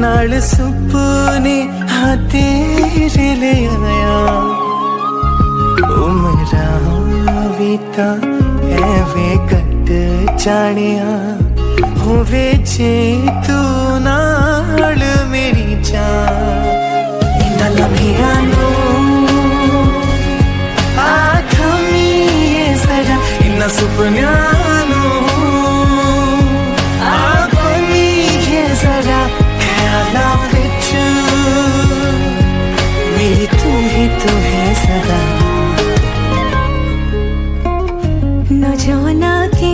नाल सुपने हाँ तेरे ले आया उमरा बीता एवे कट जानिया होवे जे तू नाल मेरी जान इन्ना लम्हिया नू आखमी ये जरा इन्ना सुपनिया नू आखमी ये जरा ख्याला विच मेरी तू है सदा न जाना के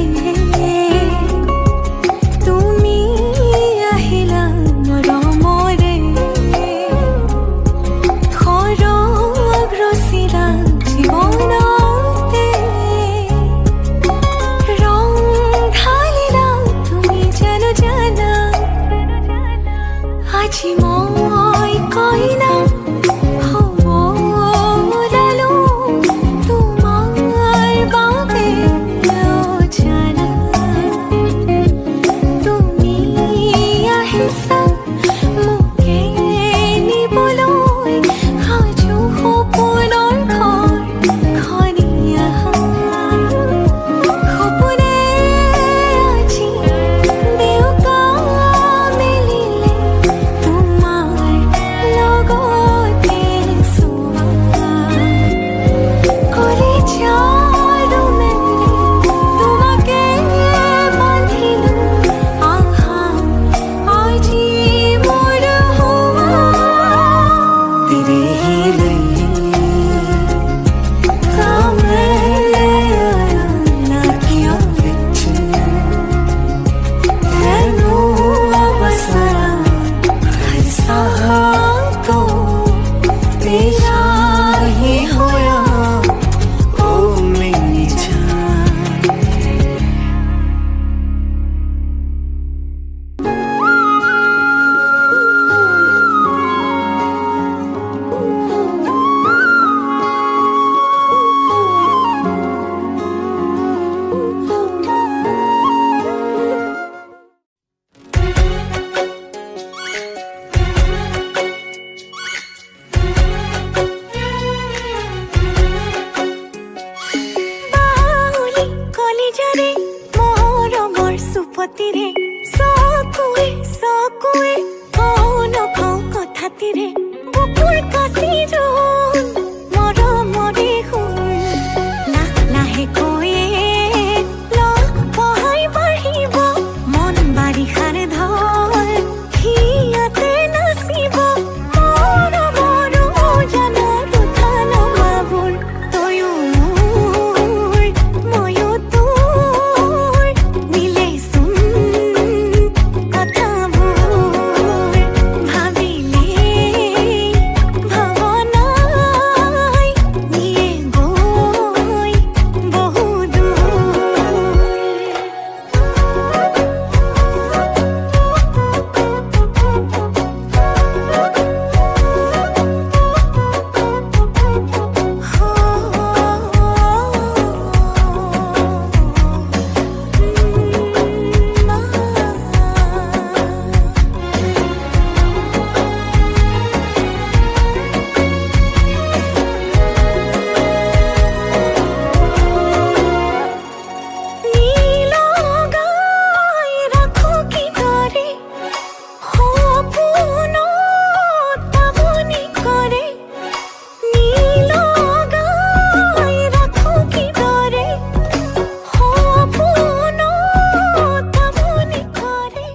আজি মই কইনা হব बेजा ही होया ओ मेरी जान। বাউলি কলিজারে মৰমৰ সুপতিৰে চকুৱে চকুৱে কৌন কৌ কথাতিৰে বুকুৰ কাছি জোন মৰমৰে শুন লাহে কৈয়ে পহাই বাঢ়িব মন বাৰিষাৰ ধৰ হিয়াতে নাচিব মৰমৰ জানৰ উঠান মাবোৰ তয়ো মোৰ ময়ো তোৰ মিলেচোন কথাবোৰ ভাবিলে ভাৱনাই নিয়ে গৈ বহু নীলগাই ৰাখো কিদৰে সপোনত পাৱনি কৰে নীলগাই ৰাখো কিদৰে সপোনত পাৱনি কৰে।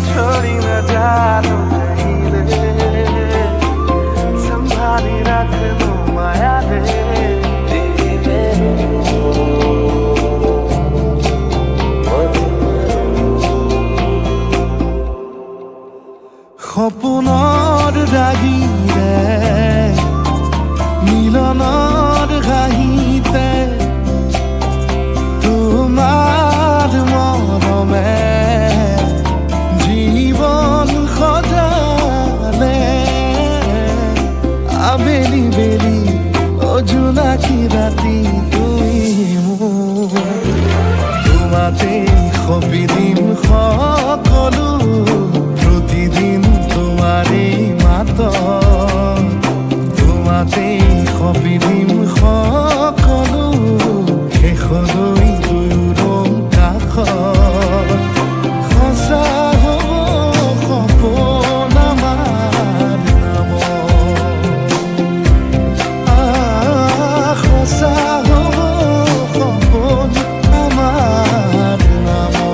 छोड़ी न जानो कहीं ले संभाली रख दो माया रे সপোনৰ ৰাগিৰে মিলনৰ ঘাঁহিতে তোমাৰ মৰমে জীবন সজালে আবেলি বেলি অজোনাকি ৰাতি তুমি মোৰ তোমাতে সপি দিম সকলো প্ৰতিদিন তোমাৰে মাত তোমাতে সপি দিম সকলো শেষলৈ দুয়োৰং কাষত সঁচা হ'ব সপোন আমাৰ নামত সঁচা হ'ব সপোন আমাৰ নামত।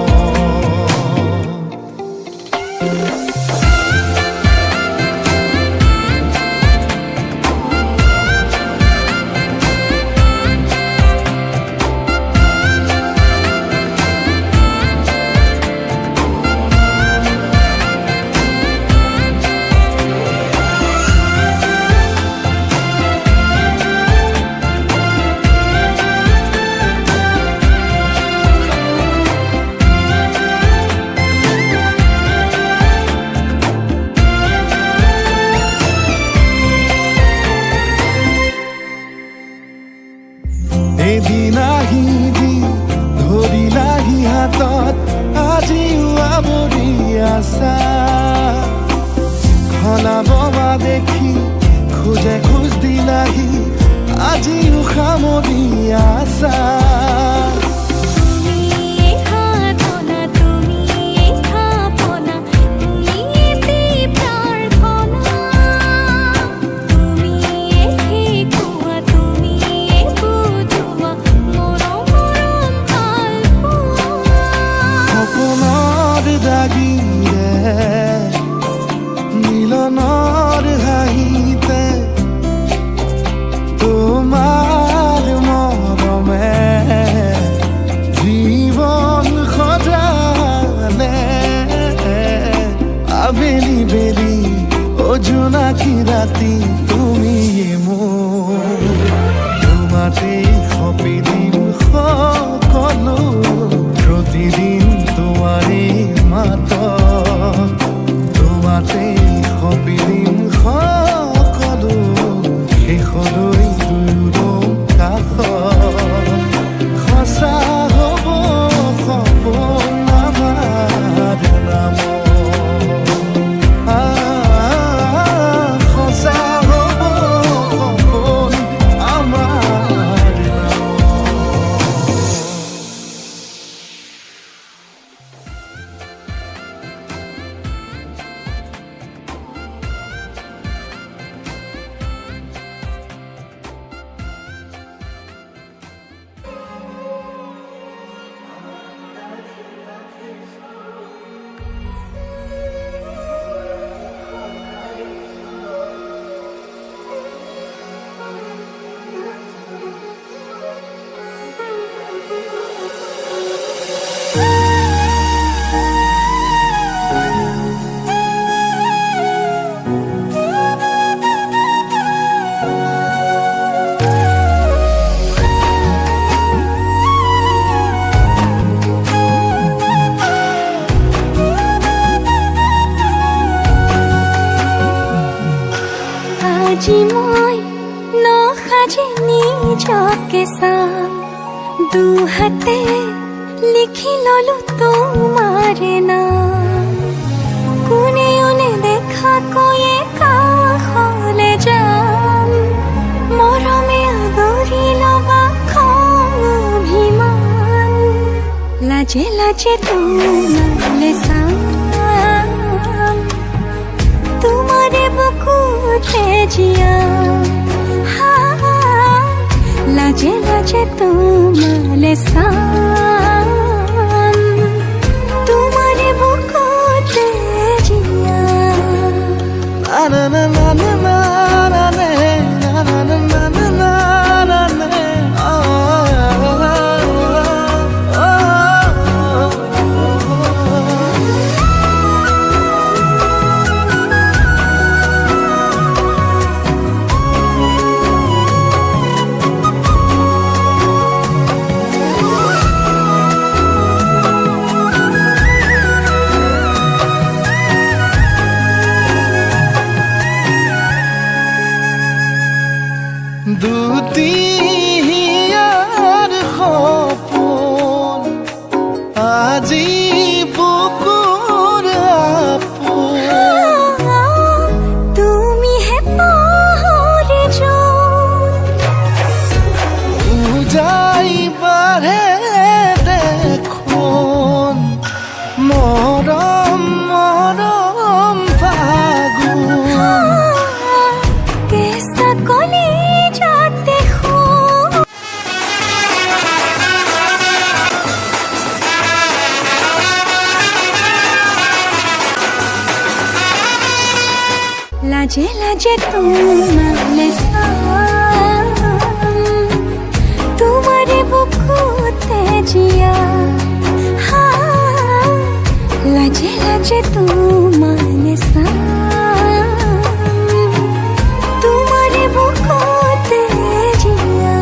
এদিন আহিবি ধৰিলাহি হাতত আজিও আৱৰি আছা খনাব মা দেখি খোজে খোজ দিলাহি আজিও সামৰি আছা জীৱনৰ হাঁহিতে তোমাৰ মৰমে জীৱন সজালে আবেলি বেলি জোনাকী ৰাতি তুমিয়ে মোৰ তোমাতেই সপিদিন সকলো প্ৰতিদিন তোমাৰে মাত তোমাতেই সপিদিন সকলো শেষলৈ দুয়ো কাষত সঁচা হ'ব সপোন আমাৰ নামত আজি মই নসাজি নিজকে চাম দুহাতে লিখি ললো তোমাৰে নাম কোনেও নেদেখা কৈয়ে কাষলে যাম মৰমে আদৰি লবা খং অভিমান লাজে লাজে তোমালে চাম তোমারে বুকুতে জিয়া লাজে লাজে তোমালে সাম তোমারে বুকুতে জিয়া না না না না না না না না না না না না না না দুটিয়াৰ সপোন আজি বুকুৰ আপোন তুমি হে পাহৰি যোন উজাই বাঢ়ে দেখোন মৰম মৰম ফাগুন কেঁচা কলিজাতে লাজে লাজে তোমালে চাম তোমারে বুকুতে জিয়া লাজে লাজে তোমালে চাম তোমারে বুকুতে জিয়া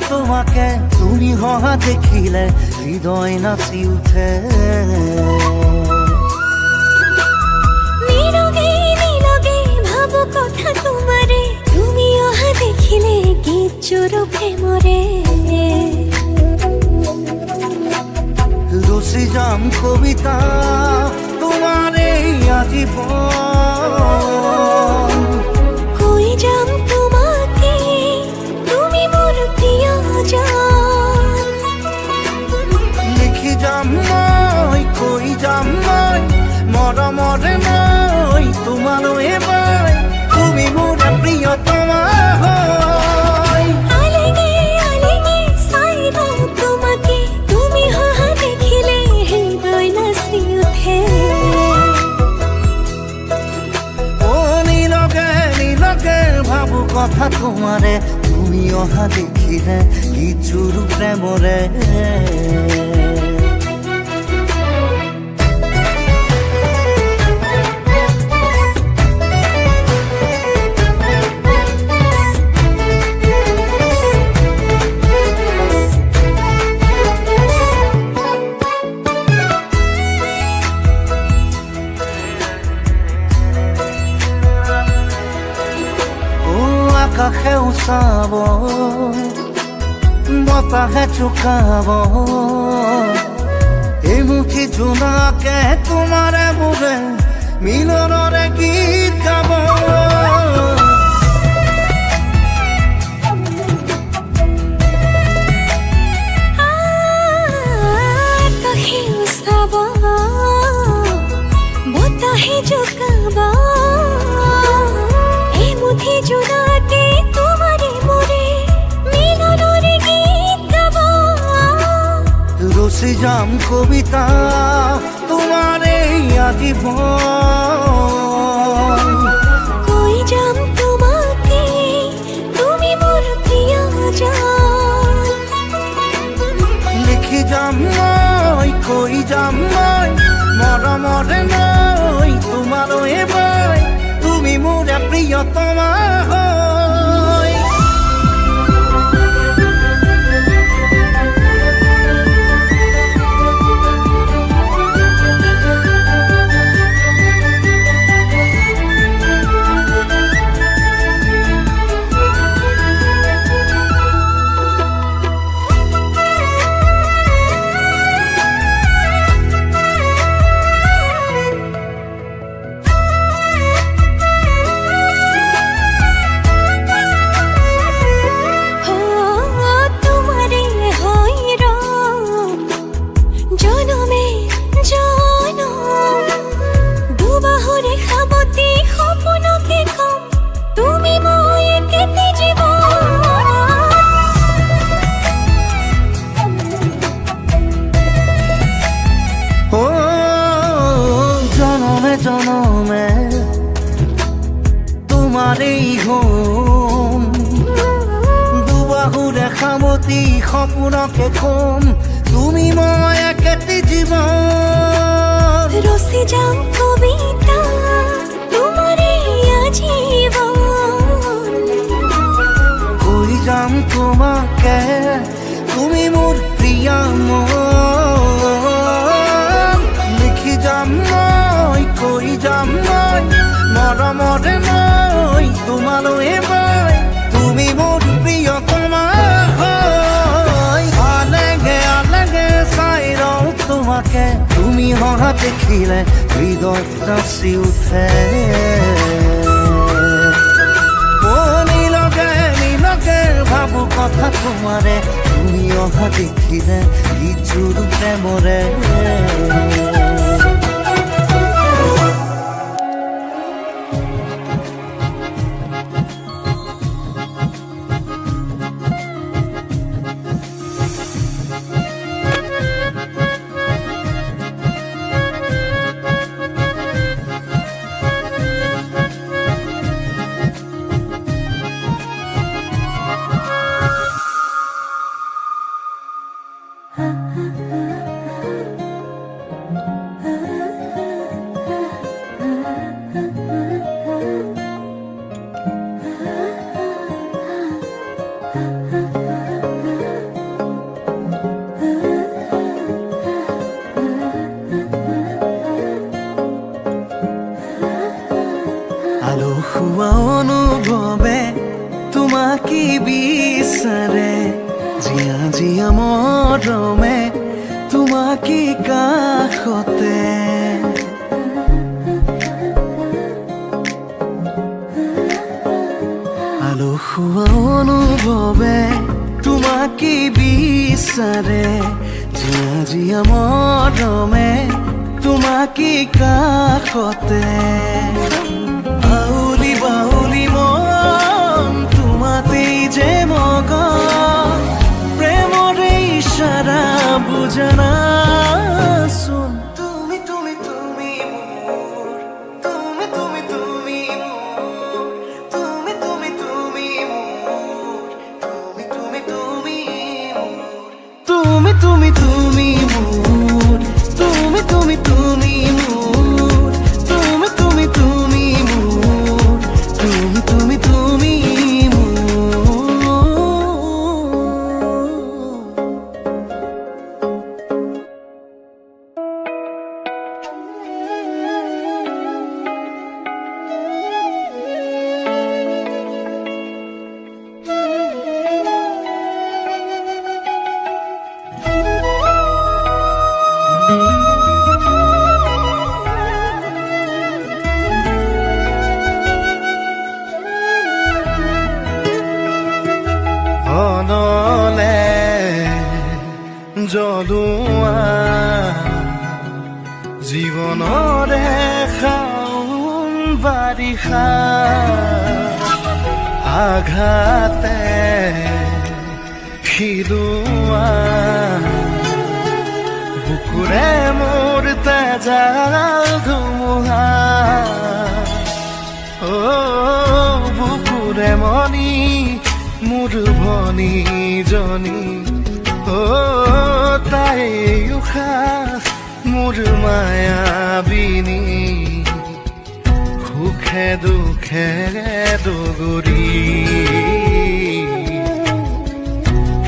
তোমাকে তুমি হহা দেখিলে হৃদয় নাচি উঠে নীরবে নীরবে ভাবো কথা তোমারে তুমি অহা দেখিলে গীত চোর প্রেমরে রসি যাম কবিতা তোমারে আজীবন কই যাম তোমাকে তুমি মোর প্রিয়জন লিখি যাম মই কই যাম মই মরমরে মই তোমার এবার তুমি মোর প্রিয়তমা হয় আলেগে আলেগে সাইব তোমাকে তুমি হহা দেখিলে হৃদয় নাচি উঠে ও নীলকে নীলকে ভাবো কথা তোমারে তুমি অহা দেখিলে কিছুর প্রেমরে আকাশে উচাব বতাহে চুকাব এই মুঠি জোনাকে তোমাৰে মোৰে মিলনৰে গীত গাব আকাশে উচাব বতাহে জোকাব এই মুঠি জোনাকে তোমারে মোরে মিলনরে গীত গাব রসি যাম কবিতা তোমারে আজীবন কই যাম তোমাকে তুমি মোর প্রিয়জন লিখি যাম মই কই যাম মই মরমরে মই তোমার এবার তুমি মোর প্রিয়তমা হয় ও তোমারে হয় রং জনমে জনম দুবাহুরে খাবতি সপনকে কম তুমি মই কেতে জীবন ও জনমে জনমে তোমারেই ঘুম দুবাহুরে খামতি সপোনকে কম তুমি মই একেটি জীবন রসি যাম কবিতা তোমারে আজীবন কই যাম তোমাকে তুমি মোর প্রিয়া মন লিখি যাম মই কই যাম মই মরমরে মই তোমার এবার তুমি মোর প্রিয়তমা হয় আলেগে চাই রও তোমাকে তুমি হহা দেখিলে হৃদয় নাচি উঠে ও নীলকে নীলকে ভাবো কথা তোমারে তুমি অহা দেখিলে কিছুর প্রেমরে মৰমে তোমাকে কাষতে আলসুৱা অনুভৱে তোমাকে বিচাৰে জিয়া মৰমে তোমাকে কাষতে আউলি বাউলি মন তোমাতেই যে মগন প্ৰেমৰে ইশাৰা বুজানাচোন তুমি তুমি তুমি মোৰ তুমি তুমি তুমি মোৰ তুমি তুমি তুমি মোৰ তুমি তুমি তুমি মোৰ তুমি তুমি তুমি মোৰ তুমি তুমি তুমি মোৰ তুমি তুমি তুমি মোৰ তুমি তুমি তুমি মোৰ অনলে জ্বলোৱা জীৱনৰে শাওন বাৰিষা আঘাতে খিলোৱা বুকুৰে মোৰ তেজাল ধুমুহা বুকুৰে মনি মোৰ ভনী জনী তাই উশাহ মোৰ মায়াবিনী সুখে দুখে দগৰি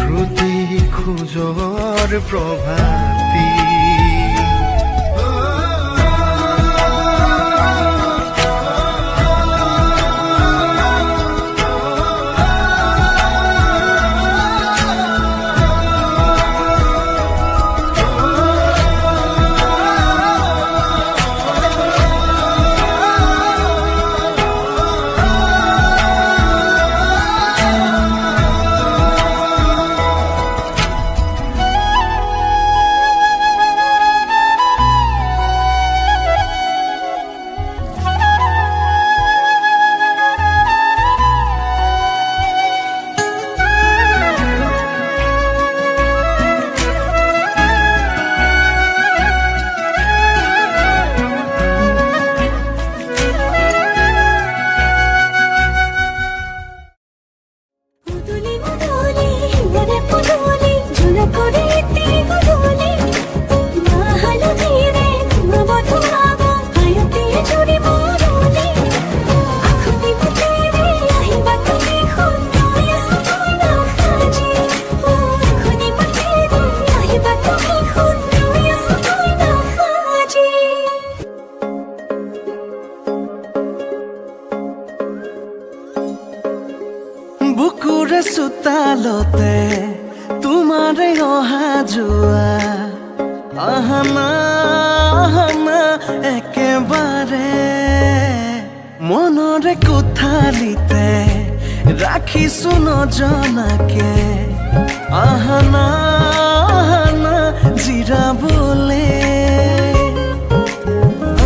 প্ৰতি খোজৰ প্ৰভাতী বুকুৰে চোতালতে তোমাৰে অহা যোৱা আহানা আহানা একেবাৰে মনৰে কোঠালিতে ৰাখিছো নজনাকে আহানা আহানা জিৰাবলে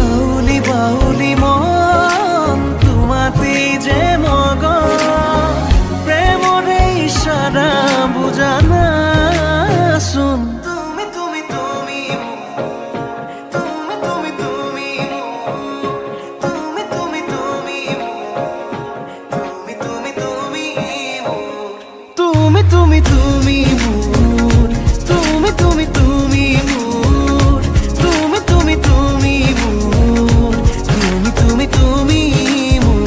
আউলি বাউলি মন তোমাতেই যে মগন প্ৰেমৰে ইশাৰা বুজানাচোন তুমি তুমি তুমি তুমি তুমি তুমি তুমি তুমি তুমি তুমি তুমি তুমি তুমি তুমি তুমি মোৰ তুমি তুমি তুমি মোৰ তুমি তুমি তুমি মোৰ তুমি তুমি তুমি মোৰ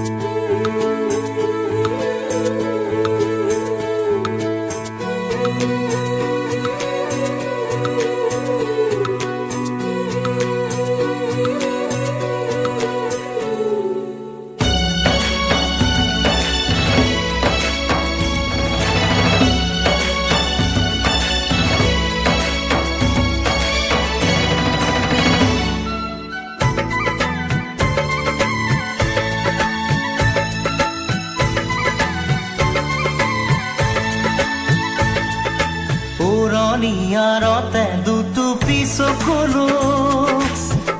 নিয়াৰতে দুটুপি চকুলো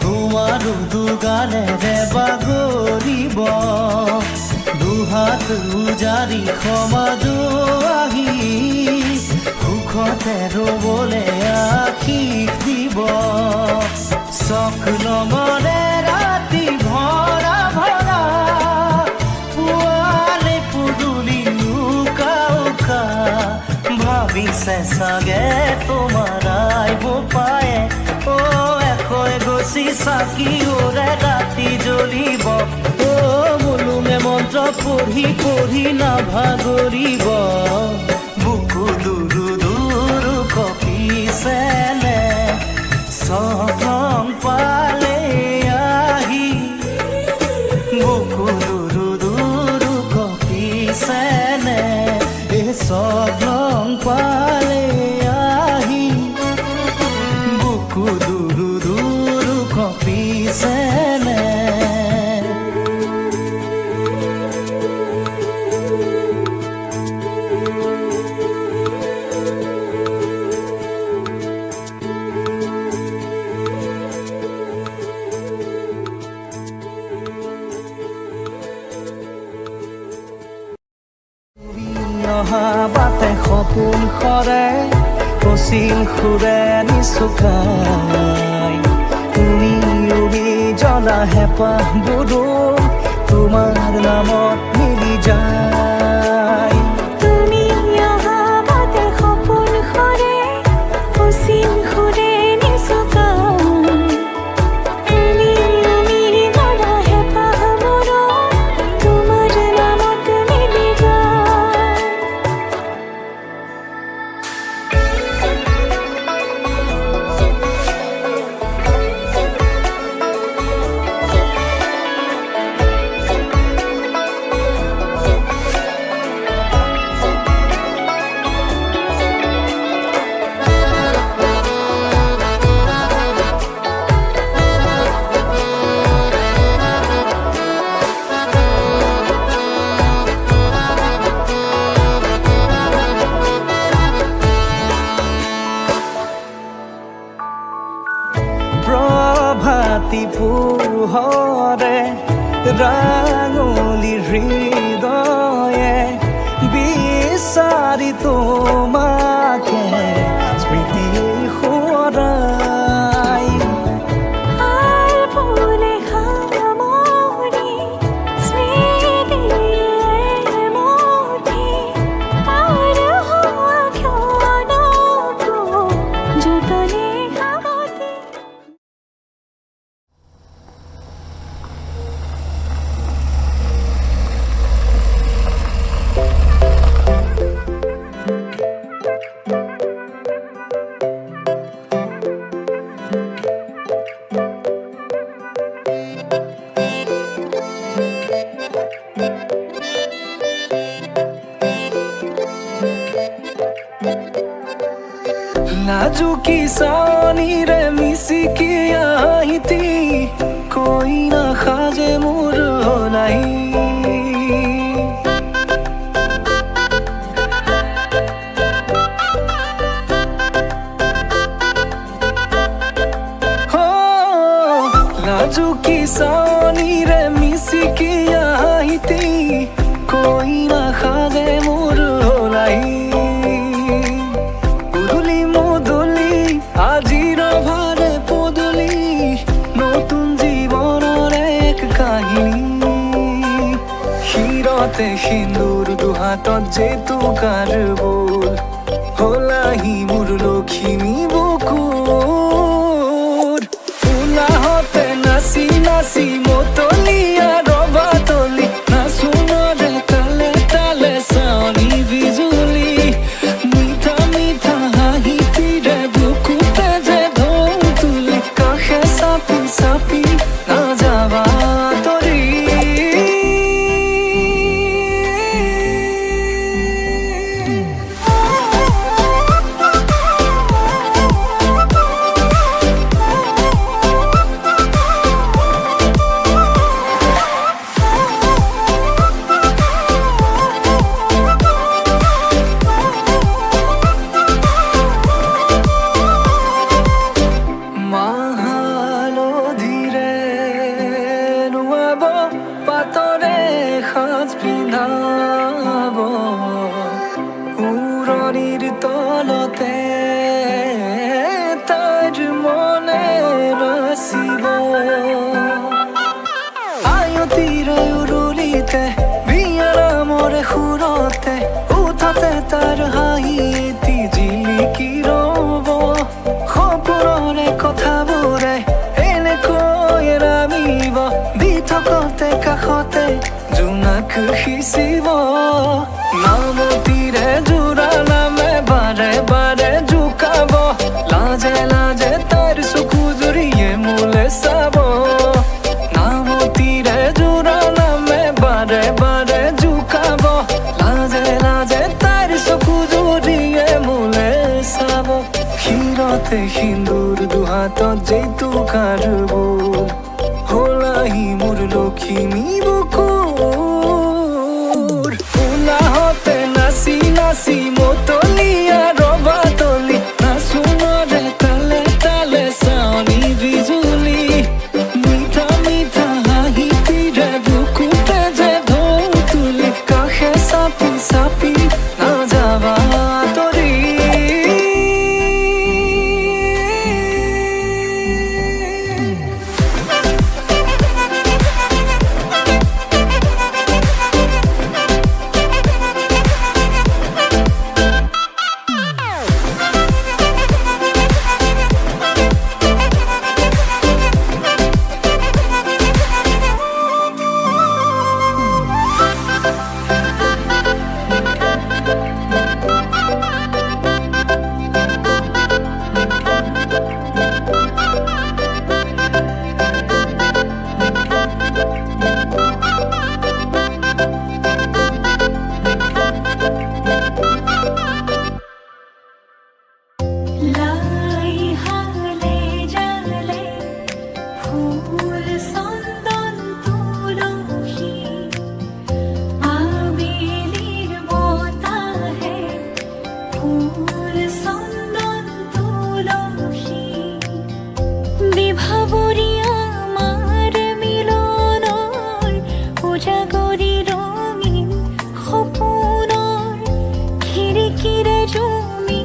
তোমাৰ দুগালেৰে বাগৰিব দুহাত উজাৰি সমাজো আহি সুখতে ৰ'বলে আশীষ দিব স্বপ্ন মনে ৰাতি ভৰা ভৰা পুৱালে পুদুলি উকা উকা ভাবিছে চাগে তোমাৰ আহিব পায়ে একৈ গছি চাকি ওৰে ৰাতি জ্বলিব মলুমে মন্ত্ৰ পঢ়ি পঢ়ি নাভাগৰিব বুকু দুৰু দুৰু কপিছেনে চৰম পালে আহি বুকু দুৰু দুৰু কপিছেনে চৰম পালে আহি বুকু দুৰু দুৰু কপিছেনে বাটে সপোন সৰে কচিল সুৰে নিচুকাই তুমি উৰি জ্বলা হেঁপাহ বুদো তোমাৰ নামত মিলি যায় তুমি অহা বাটে সপোন সৰে কচিল সুৰে নিচুকাই তুমি উৰি জ্বলা হেঁপাহ বুদো তোমাৰ নামত মিলি যায় প্ৰভাতী পোহৰে ৰাঙলী হৃদয়ে বিচাৰি তোমাকে স্মৃতি সোঁৱৰাই আৰ ফুলে খামৰি স্মৃতিয়ে মুঠি পাৰ হওয়া ক্ষণকো যতনে সাৱটি নাজুকি চাৱনীৰে মিচিকি আহিতি কৈ নাখাজে মোৰ নাই নাজুকি চাৱনীৰে মিচিকি আহিতি কৈ নাখাজে মোৰ নাই আজিৰ ভাৰে পদূলি নতুন জীৱনৰ এক কাহিনী শিৰতে সিন্দুৰ দুহাতত জেতুকাৰ বোল হলাহি মোৰ লখিমী বুকুৰ উলাহতে নাচি নাচি মতলীয়া ৰবা তলি নাচোনৰে তালে তালে চাৱনী বিজুলি মিঠা মিঠা হাঁহি তিৰে বুকুতে যে ঢৌ তুলি কাষে চাপি চাপি নাযাবা তৰি তলতে তাৰ মনে ৰচিব আয়তিৰ উৰুলিতে বিয়াৰ মৰে সুৰতে উঠতে তাৰ হাঁহি এটি জিলিকি ৰব সপোনৰে কথাবোৰে এনেকৈ নামিব দি থকতে কাষতে জোনাক সিঁচিব নামতিৰে জোৰা নামে বাৰে বাৰে জোকাব লাজে লাজে তাৰ চকু জুৰিয়ে মোলে চাব নামতিৰে জোৰা নামে বাৰে বাৰে জোকাব লাজে লাজে তাৰ চকু জুৰিয়ে মোলে চাব ক্ষীৰতে সিন্দুৰ দুহাতত জেতুকাৰ বোল হলাহি মোৰ লখিমী বুকুৰ উলাহতে নাচি নাচি মতলীয়া ৰবা তলি নাচোনৰে তালে তালে চাৱনি বিজুলি মিঠা মিঠা হাঁহিটিৰে বুকুতে যে ঢৌ তুলি কাষে চাপি চাপি নাযাবা আঁতৰি লাই হালে জালে ফুল চন্দন তুলসী আবেলিৰ বতাহে ফুল চন্দন তুলসী বিভাবৰী আমাৰ মিলনৰ উজাগৰি ৰঙীন সপোনৰ খিৰিকীৰে জমি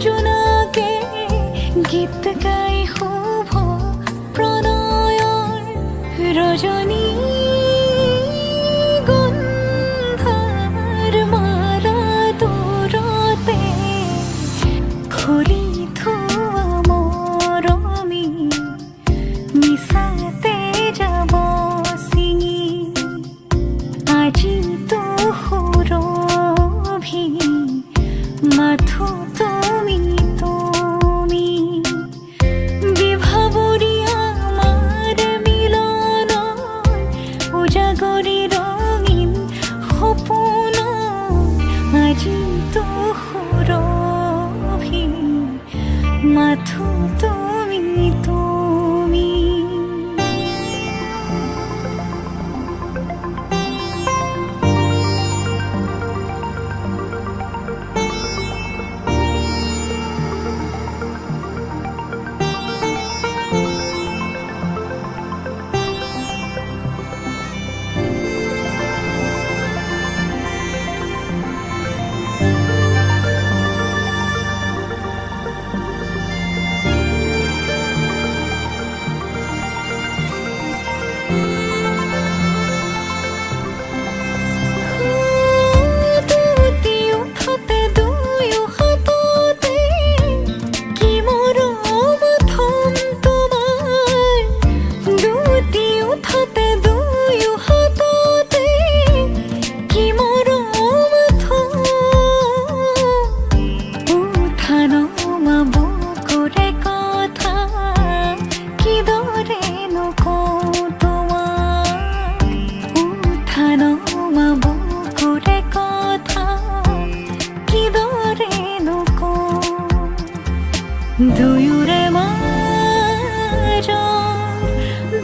জোনাকে গীত গাই শুভ প্ৰণয়ৰ ৰজনী গন্ধাৰ মাৰা দূৰতে খুলি থোৱা মৰমী মিছাতে যাব ছিঙি আজিতো সুৰভি মাথো তুমি তুমি বিভাবৰী আমাৰ মিলনৰ উজাগৰি ৰঙীন সপোন আজিতো সুৰভি মাথো তুমি তুমি দুয়োৰে মাজৰ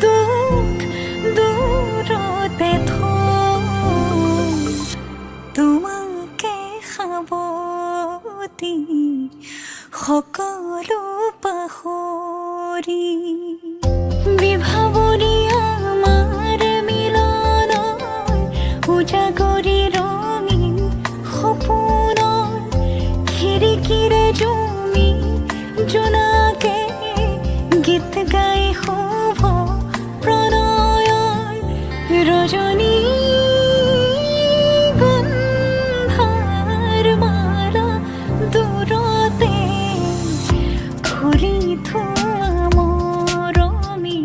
দুখ দূৰতে থৈ তোমাকে সাৱতি সকলো পাহৰি বিভাৱৰী আমাৰ মিলনৰ উজাগৰি ৰঙীন সপোনৰ জোনাকে গীত গাই শুভ প্ৰণয়ৰ ৰজনী গন্ধাৰ মালা দূৰতে ফুলি থোৱা মৰমী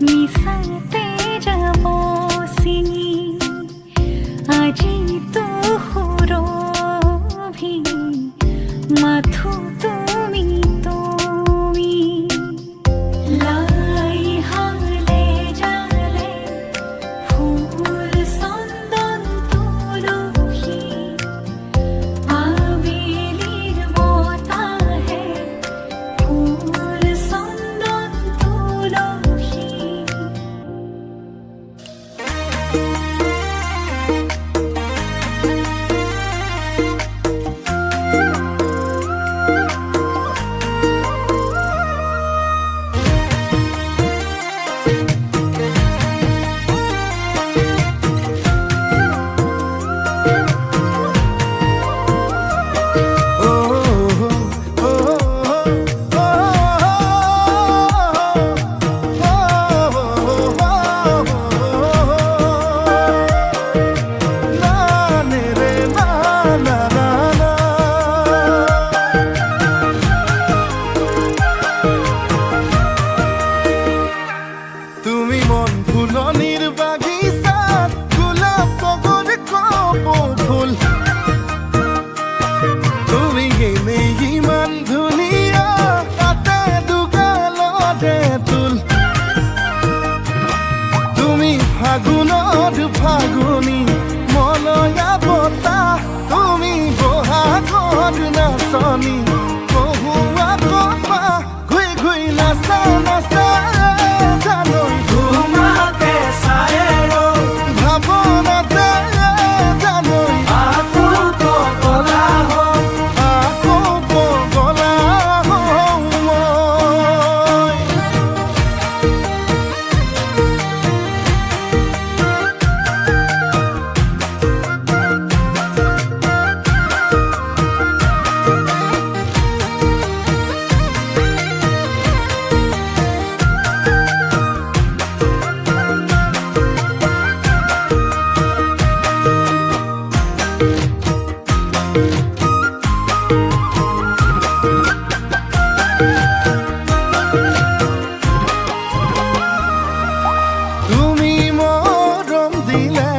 মিছাতে যাব চিঙি আজি তো সুৰভি মাথো তুমি তুমি লাই হালে জালে ফুল চন্দন তুলসী আবেলিৰ বতাহে ফুল চন্দন তুলসী তুমি মন ফুলনিৰ বাগিচাত গোলাপ তগৰ কপৌ ফুল তুমি এনেই ইমান ধুনীয়া তাতে দুগালতে তুল তুমি ফাগুনৰ ফাগুনী মলয়া বতাহ তুমি বহাগৰ নাচনী কহুৱা কপা ঘুই ঘুই নাচা নাচা জানৈ তোমাকে চাই ভাৱনাতে জানৈ আকৌ পগলা হওঁ আকৌ পগলা হওঁ মই। তুমি মৰম দিলে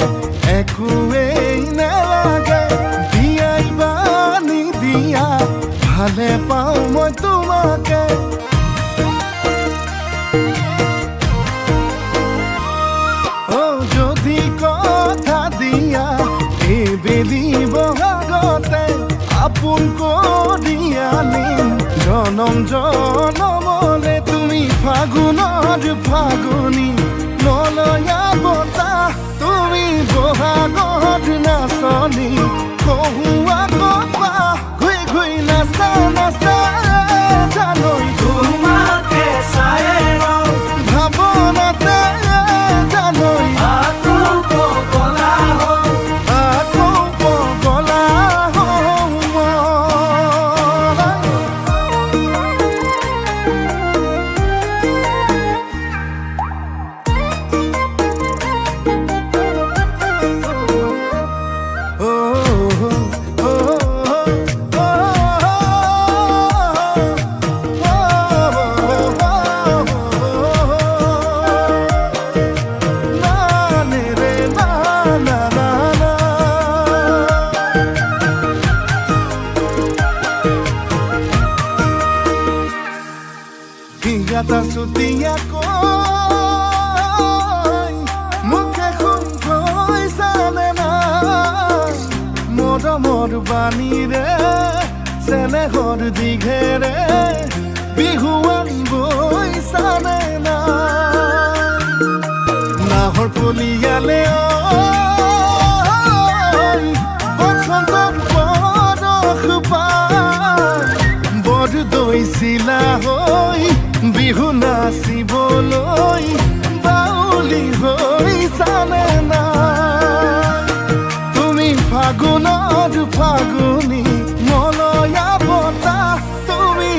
একোৱেই নালাগে দিয়াই বানি দিয়া ভালে পাওঁ মই তোমাকে যদি কথা দিয়া এইবেলি বহাগতে আপোন কৰি আনিম জনম জনমলে তুমি ফাগুনৰ ফাগুনী নলয়া বতাহ তুমি বহাগত নাচনী কহুৱা কপা ঘুই ঘুই নাচা নাচা জানৈ তোমাকে চাই ভাৱনাতে জানৈ আকৌ পগলা হওঁ আকৌ পগলা হওঁ মই। Gata sutiaকৈ মুখে শুনকৈ জানে না মৰমৰ বাণীৰে চেনেহৰ দিঘেৰে বিহুৱান বৈ জানে না নাহৰ কলিয়ালে বসন্তৰ বৰষ পাই বৰ দৈছিলা হৈ বিহু নাচিবলৈ বাউলি হৈ জানে না তুমি ফাগুনৰ ফাগুনী মলয়া বতাহ তুমি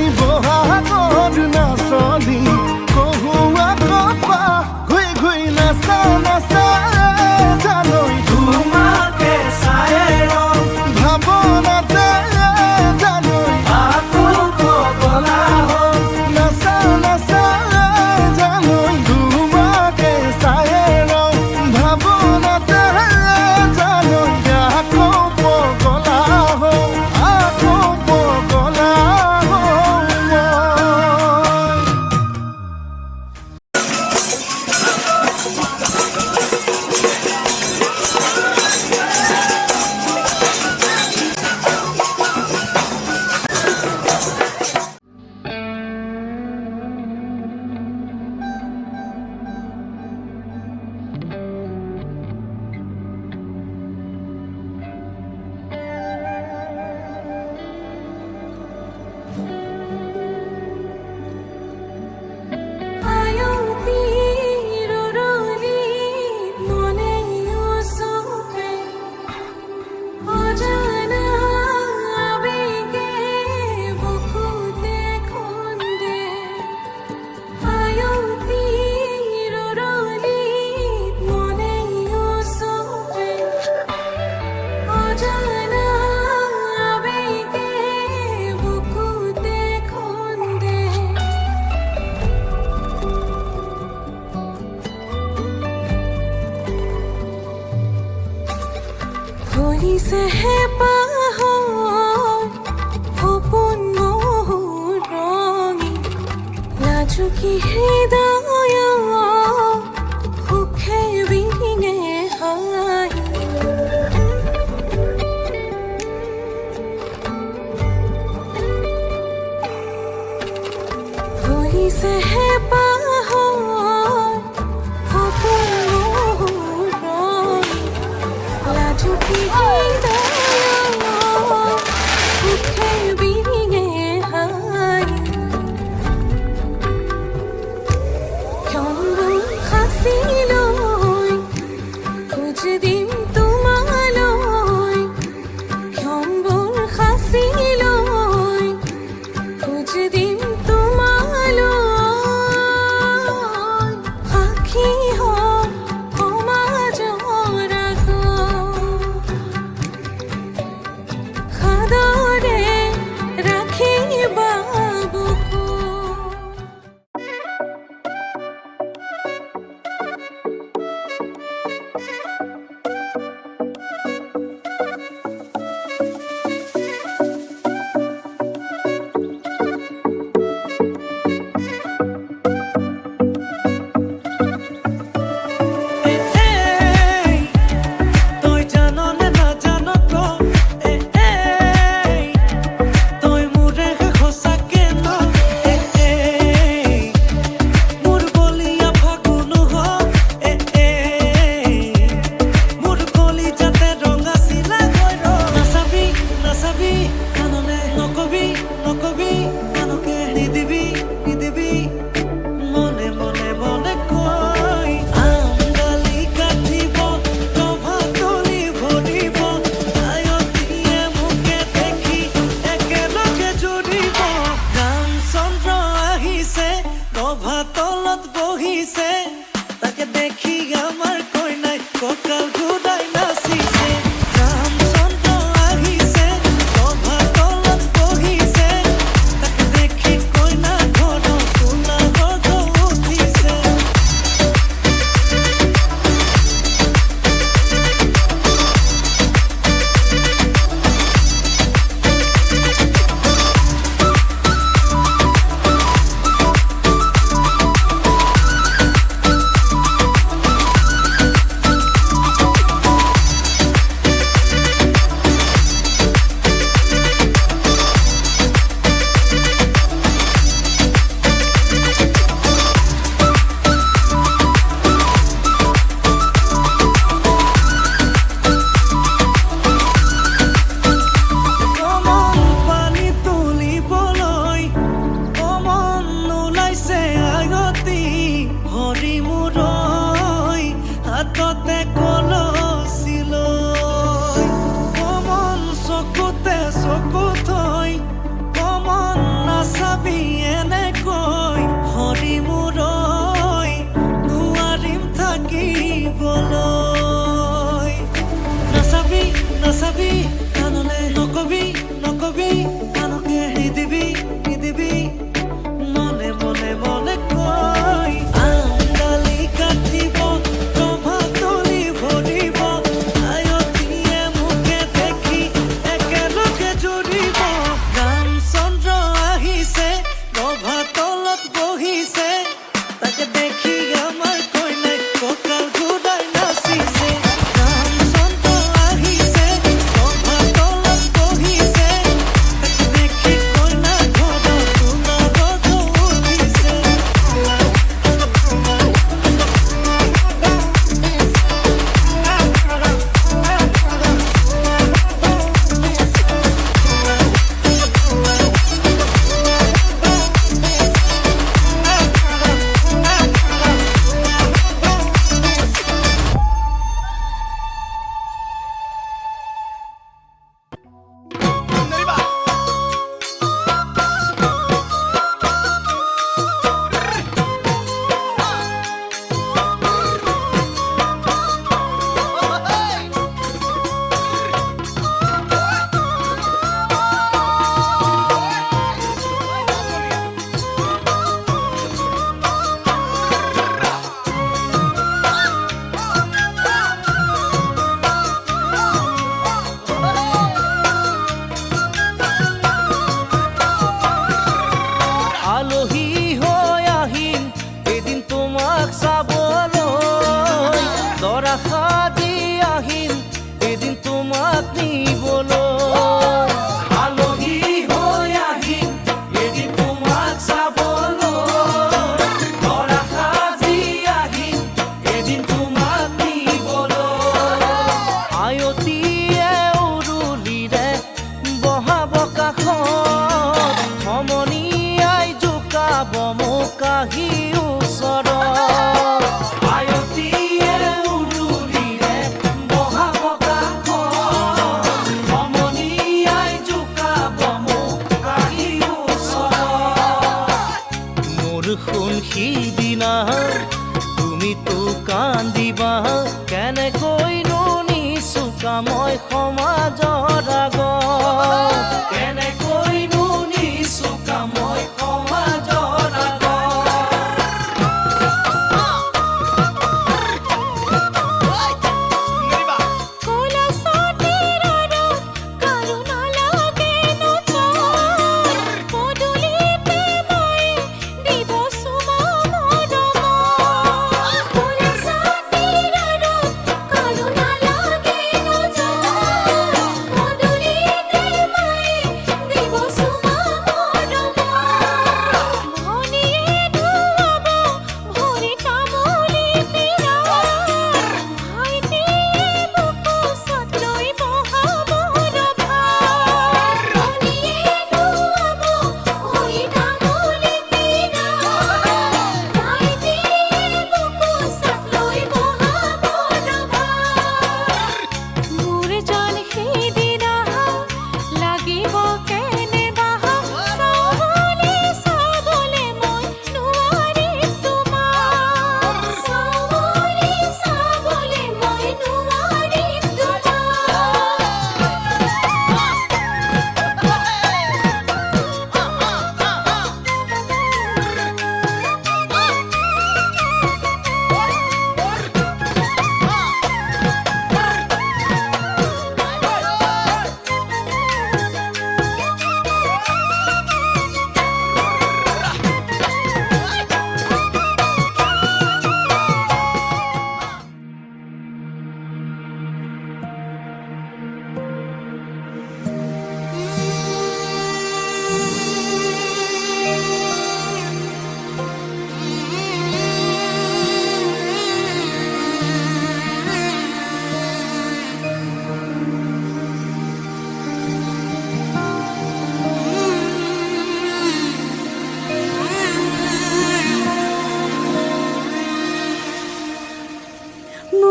আহি ওচৰত আয়তীয়ে উৰুলিৰে বহাব কাষত সমনীয়াই জোকাব মোক আহি ওচৰত মোৰ শুন সিদিনা তুমিতো কান্দিবা কেনেকৈনো নিচুকা মই সমাজৰ আগত কেনেকৈনো নিচুকা মই সমাজৰ আগত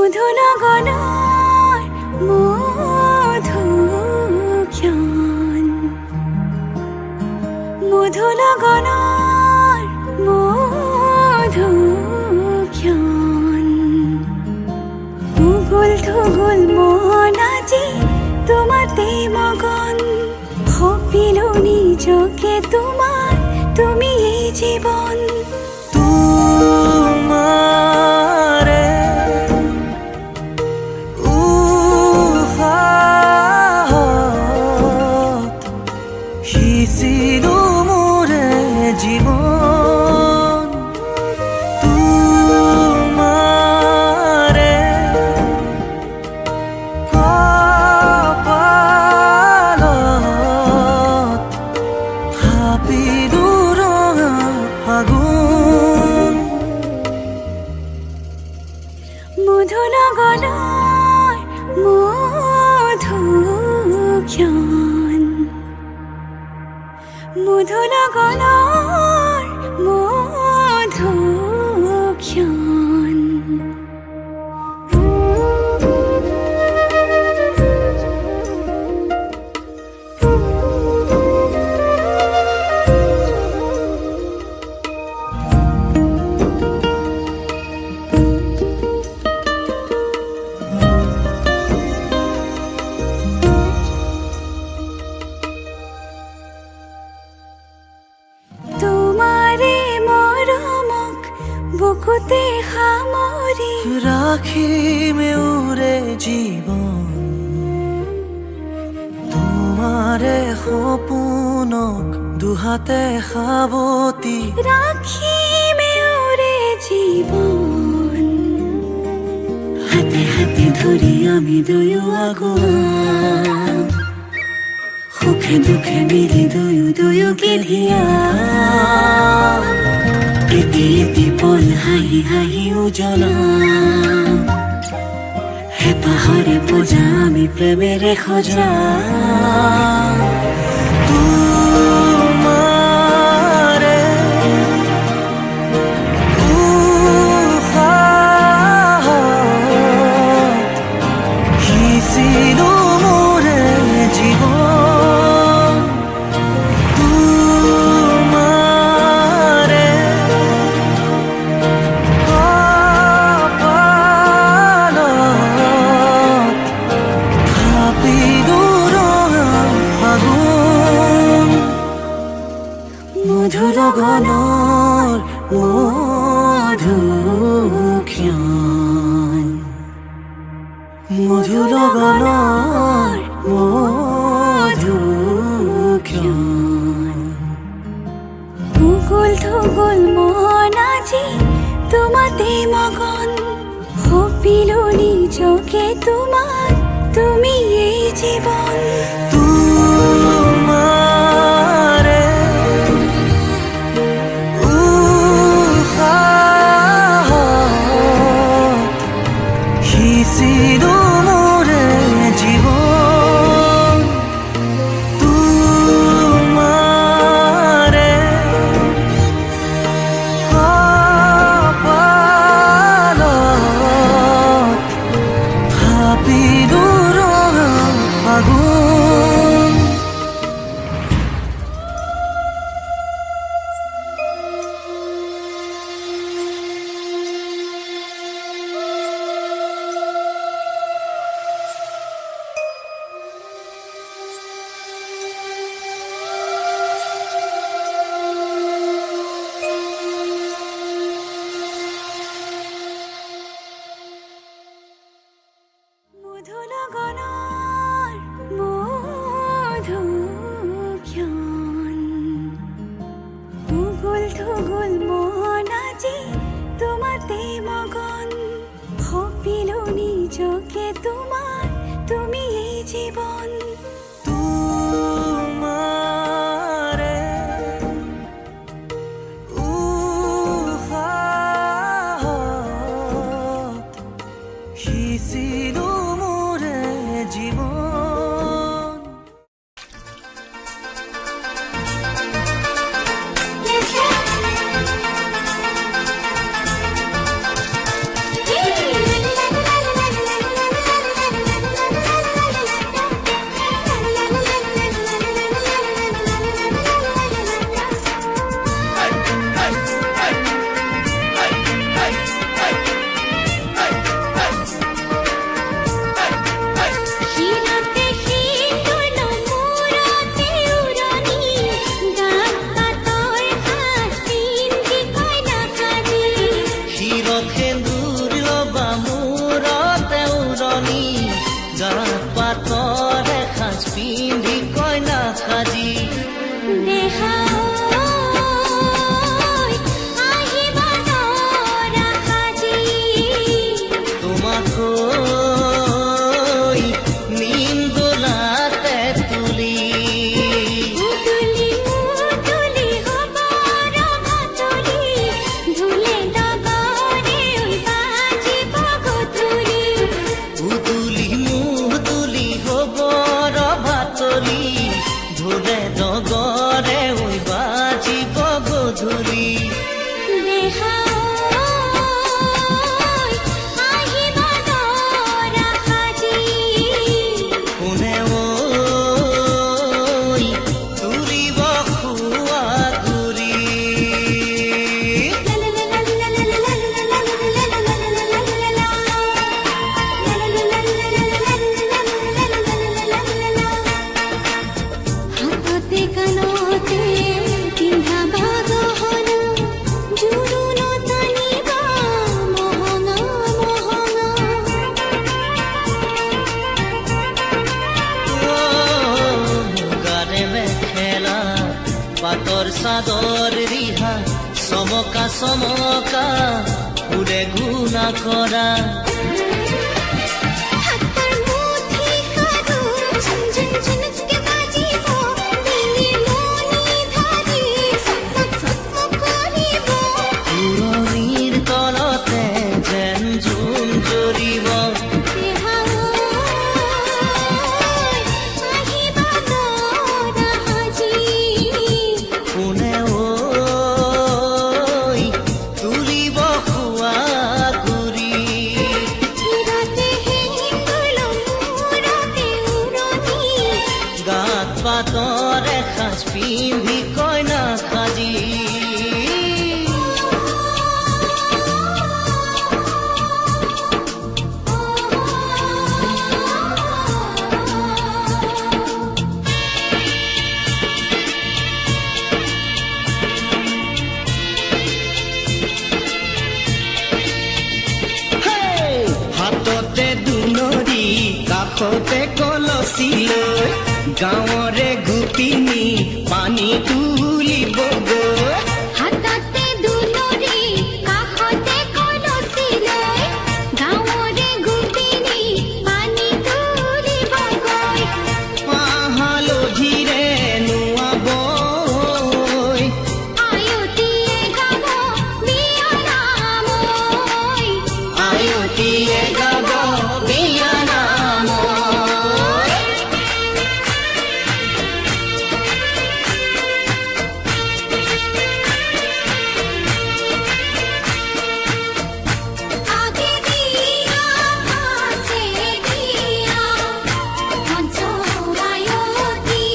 মধুনগনৰ মধুক্ষণ মধুনগনৰ মধুক্ষণ উগুল থুগুল মন আজি তোমাতে মগন ভাবিলো নিজকে তোমাৰ তুমি এই জীৱন তোমাৰে উশাহত সিঁচিলো মোৰে জীৱন তোমাৰে কপালত ভাবিলো ৰঙা ফাগুন মধুনগৰৰ মধুক্ষণ মধুনগৰৰ মধুক্ষণ বুকুতে সামৰি ৰাখিমে উৰে জীৱন তোমাৰে সপোনক দুহাতে সাৱতি ৰাখিমে উৰে জীৱন হাতে হাতে ধৰি আমি দুয়ো আগুৱা সুখে দুখে মিলি দুয়ো দুয়োকে ধিয়া এটি এটি পল হাঁহি হাঁহি উজ্বলা হেঁপাহৰে পূজা আমি প্ৰেমেৰে সজা তোমাৰে মধুৰ গণৰ মধুক্ষণ মধুৰ গণৰ মধুক্ষণ ভূগোল থগোল মন আজি তোমাতে মগন সপিলো নিজকে তোমাক তুমি এই জীৱন তোমাৰে উশাহত সিঁচিলো মোৰে জীৱন তোমাৰে কপালত থাপিলো ৰঙা ফাগুন মধুৰ গণৰ মধুক্ষণ ভূগোল থগোল মন আজি তোমাতে মগন সপিলো নিজকে তোমাক তুমি এই জীৱন তোমাৰে উশাহত সিঁচিলো মোৰে জীৱন শিৰতে শীতল মূৰতে উৰণি গাত পাতৰ সাজ পিন্ধি কইনা সাজি শিৰত সেন্দুৰ লবা মূৰতে উৰণি গাত পাতৰ এসাজ পিন্ধি কইনা সাজি দেহা আহিবা নৰা সাজি তোমাকৈ নিম দোলাতে তুলি মুদুলি মুদুলি হ'ব ৰভাতলি ধুলে ডগৰে ঐ বাজিব গধূলি উদুলি মুদুলি হ'ব ৰভাতলি ঢোলে ডগৰে ঐ বাজিব গধূলি দেহা আহিবা নৰা সাজি কোনে ঐ তুলিব খোৱা গুৰি হাততে কাণতে পিন্ধা গহনা জোৰোণত আনিবা মহঙা মহঙা মুগাৰে মেখেলা পাতৰ চাদৰ ৰিহা চমকা চমকা ফুলে গুণা কৰা হাতৰ মুঠি সাধু ঝুনঝুন ঝুনুককে বাজিব দিনে মনি ধাৰি চকচক চকচক কৰিব পুৰণিৰ তলতে যেন জোন জৰিব দেহা আহিবা নৰা সাজি কোনে ঐ তুলিব খোৱা গুৰি শিৰতে শীতল মূৰতে উৰণি গাত পাতৰ এসাজ পিন্ধি কইনা সাজি কাষতে কলচি লৈ গাঁৱৰে গোপিনী পানী তুলিবগৈ হাততে দুলৰি কাষতে কলচি লৈ গাঁৱৰে গোপিনী পানী তুলিবগৈ হালধিৰে নোৱাবৈ আয়তীয়ে গাব বিয়ানাম আয়তীয়ে গাব বিয়ানাম আগে দিয়া পাছে দিয়া মঞ্চ আয়তী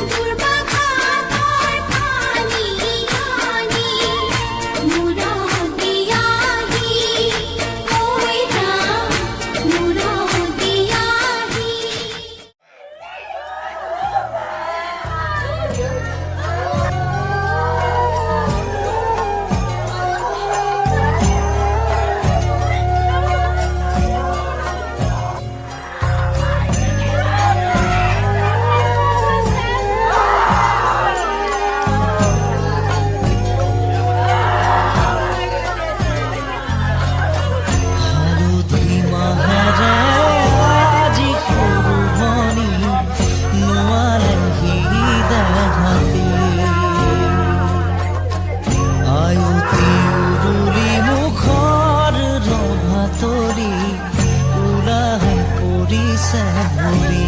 দুৰ্বাঘাতৰ পানী আনি মুৰদিয়াহি ঐ ৰাম মুৰদিয়াহি হালধি মাহেৰে আজি সৰু ভনী নোৱালেহি দেহাতী আয়তী উৰুলি মুখৰ ৰভা তৰি উৰাই পৰিছে ভৰি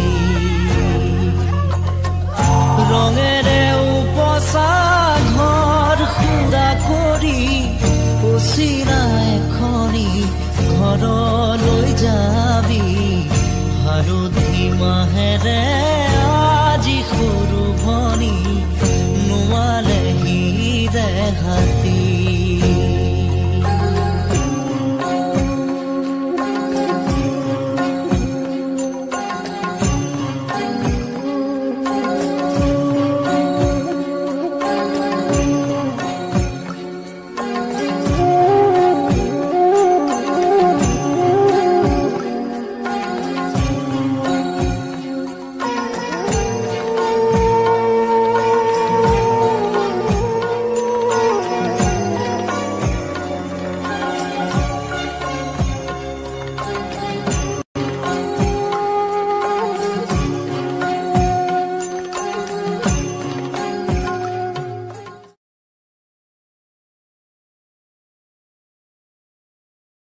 ৰঙেৰে উপচা ঘৰ সুৰা কৰি পচিৰা এখনি ঘৰলৈ যাবি হালধি মাহেৰে আজি সৰু ভনী নোৱালেহি দেহাতী